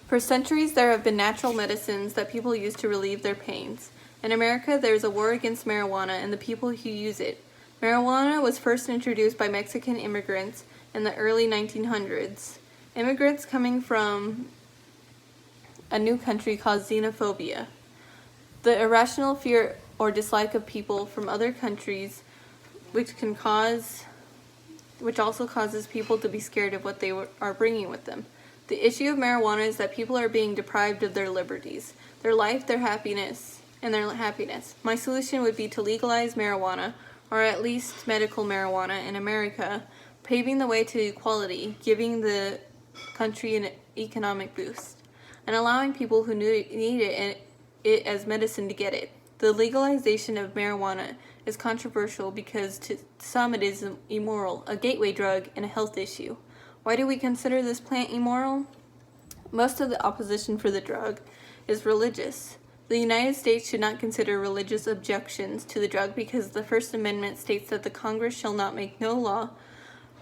For centuries, there have been natural medicines that people use to relieve their pains. In America, there is a war against marijuana and the people who use it. Marijuana was first introduced by Mexican immigrants in the early 1900s. Immigrants coming from a new country caused xenophobia, the irrational fear or dislike of people from other countries, which also causes people to be scared of what they are bringing with them. The issue of marijuana is that people are being deprived of their liberties, their life, their happiness. My solution would be to legalize marijuana, or at least medical marijuana in America, paving the way to equality, giving the country an economic boost, and allowing people who need it as medicine to get it. The legalization of marijuana is controversial because to some it is immoral, a gateway drug, and a health issue. Why do we consider this plant immoral? Most of the opposition for the drug is religious. The United States should not consider religious objections to the drug because the First Amendment states that the Congress shall not make no law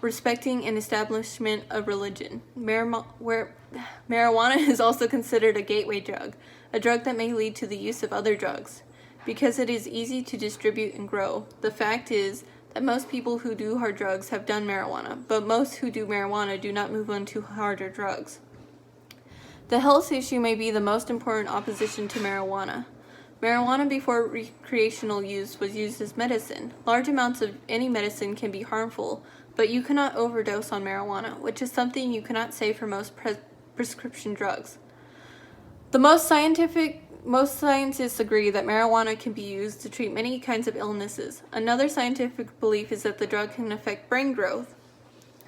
respecting an establishment of religion. Marijuana is also considered a gateway drug, a drug that may lead to the use of other drugs, because it is easy to distribute and grow. The fact is that most people who do hard drugs have done marijuana, but most who do marijuana do not move on to harder drugs. The health issue may be the most important opposition to marijuana. Marijuana before recreational use was used as medicine. Large amounts of any medicine can be harmful, but you cannot overdose on marijuana, which is something you cannot say for most prescription drugs. Most scientists agree that marijuana can be used to treat many kinds of illnesses. Another scientific belief is that the drug can affect brain growth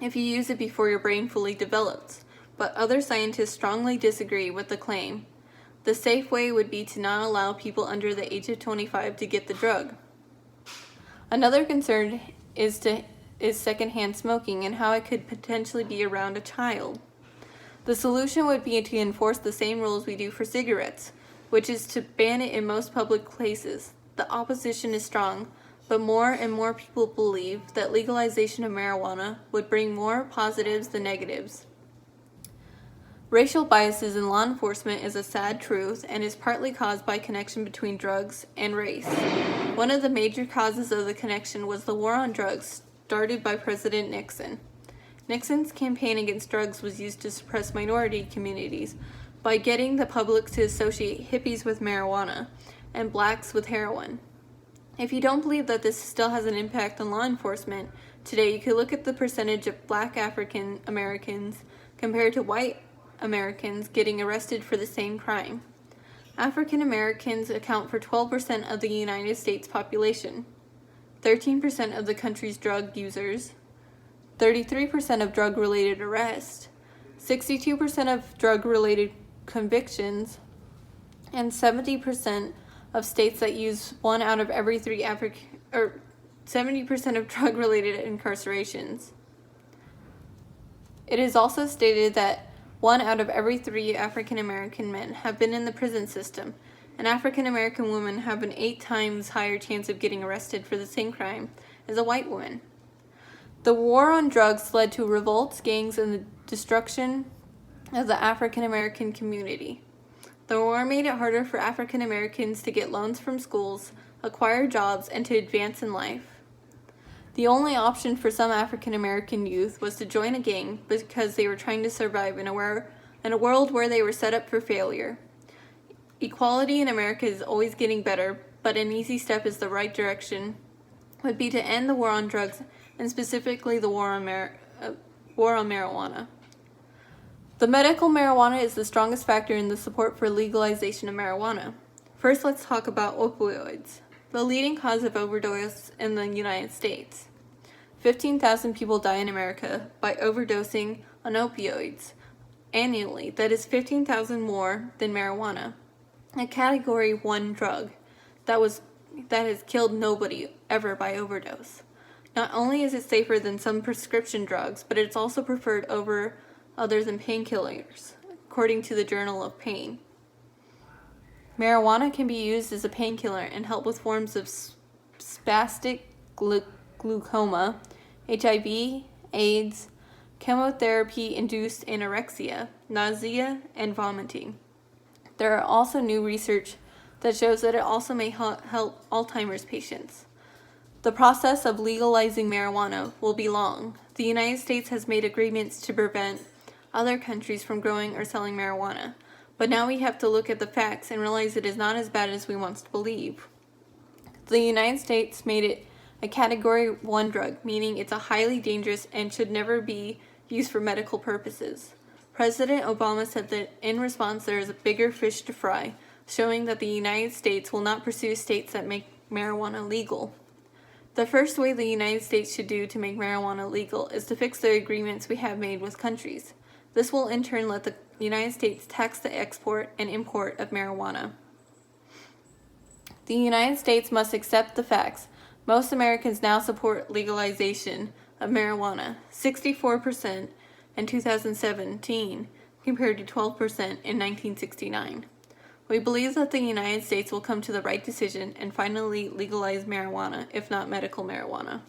if you use it before your brain fully develops, but other scientists strongly disagree with the claim. The safe way would be to not allow people under the age of 25 to get the drug. Another concern is secondhand smoking and how it could potentially be around a child. The solution would be to enforce the same rules we do for cigarettes, which is to ban it in most public places. The opposition is strong, but more and more people believe that legalization of marijuana would bring more positives than negatives. Racial biases in law enforcement is a sad truth and is partly caused by connection between drugs and race. One of the major causes of the connection was the war on drugs started by President Nixon. Nixon's campaign against drugs was used to suppress minority communities by getting the public to associate hippies with marijuana and blacks with heroin. If you don't believe that this still has an impact on law enforcement, today you could look at the percentage of black African Americans compared to white Americans getting arrested for the same crime. African Americans account for 12% of the United States population, 13% of the country's drug users, 33% of drug-related arrests, 62% of drug-related convictions, and 70% of states that use 1 out of every 3 70% of drug-related incarcerations. It is also stated that 1 out of every 3 African American men have been in the prison system, and African American women have an 8 times higher chance of getting arrested for the same crime as a white woman. The war on drugs led to revolts, gangs, and the destruction of the African American community. The war made it harder for African Americans to get loans from schools, acquire jobs, and to advance in life. The only option for some African American youth was to join a gang because they were trying to survive in a world where they were set up for failure. Equality in America is always getting better, but an easy step is the right direction would be to end the war on drugs, and specifically the war on marijuana. The medical marijuana is the strongest factor in the support for legalization of marijuana. First, let's talk about opioids, the leading cause of overdose in the United States. 15,000 people die in America by overdosing on opioids annually. That is 15,000 more than marijuana, a Category 1 drug that has killed nobody ever by overdose. Not only is it safer than some prescription drugs, but it's also preferred over other than painkillers, according to the Journal of Pain. Marijuana can be used as a painkiller and help with forms of spastic glaucoma, HIV, AIDS, chemotherapy-induced anorexia, nausea, and vomiting. There are also new research that shows that it also may help Alzheimer's patients. The process of legalizing marijuana will be long. The United States has made agreements to prevent other countries from growing or selling marijuana, but now we have to look at the facts and realize it is not as bad as we want to believe. The United States made it a Category 1 drug, meaning it's a highly dangerous and should never be used for medical purposes. President Obama said that in response there is a bigger fish to fry, showing that the United States will not pursue states that make marijuana legal. The first way the United States should do to make marijuana legal is to fix the agreements we have made with countries. This will in turn let the United States tax the export and import of marijuana. The United States must accept the facts. Most Americans now support legalization of marijuana, 64% in 2017 compared to 12% in 1969. We believe that the United States will come to the right decision and finally legalize marijuana, if not medical marijuana.